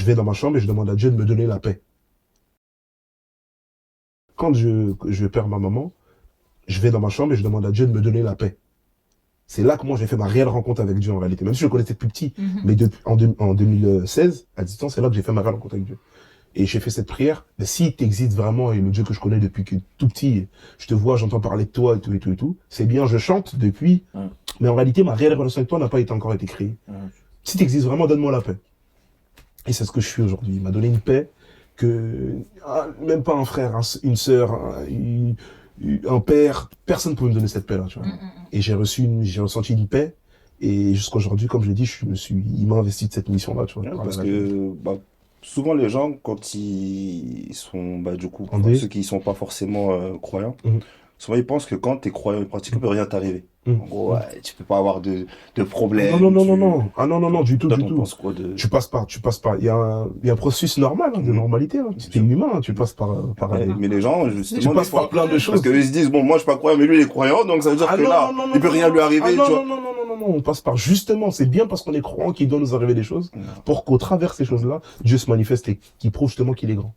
vais dans ma chambre et je demande à Dieu de me donner la paix. Quand je perds ma maman, je vais dans ma chambre et je demande à Dieu de me donner la paix. C'est là que moi j'ai fait ma réelle rencontre avec Dieu en réalité. Même si je le connaissais plus petit, mais en 2016, à distance, c'est là que j'ai fait ma réelle rencontre avec Dieu. Et j'ai fait cette prière. Mais si t'existes vraiment et le Dieu que je connais depuis que tout petit, je te vois, j'entends parler de toi et tout et tout et tout. C'est bien, je chante depuis. Mais en réalité, ma réelle relation avec toi n'a pas encore été créée. Si t'existes vraiment, donne-moi la paix. Et c'est ce que je suis aujourd'hui. Il m'a donné une paix que même pas un frère, une sœur, un père, personne ne pouvait me donner cette paix-là, tu vois. Et j'ai ressenti une paix. Et jusqu'à aujourd'hui, comme je l'ai dit, il m'a investi de cette mission-là, tu vois. Parce que souvent les gens, quand ils sont, du coup, ceux qui sont pas forcément croyants, souvent ils pensent que quand tu es croyant et pratiquant, il peut rien t'arriver. En gros, tu peux pas avoir de problème. Non. Ah non, du tout, Toi, du t'en tout. penses quoi de... Tu passes pas. Il y a un processus normal, de normalité. Tu es humain, tu passes par mais les gens, justement, tu passes par plein de choses. Parce qu'ils se disent, bon, moi, je suis pas croyant, mais lui, il est croyant, donc ça veut dire que là, il peut rien lui arriver, tu vois. Non, on passe par, justement, c'est bien parce qu'on est croyant qu'il doit nous arriver des choses, pour qu'au travers de ces choses-là, Dieu se manifeste et qu'il prouve justement qu'il est grand.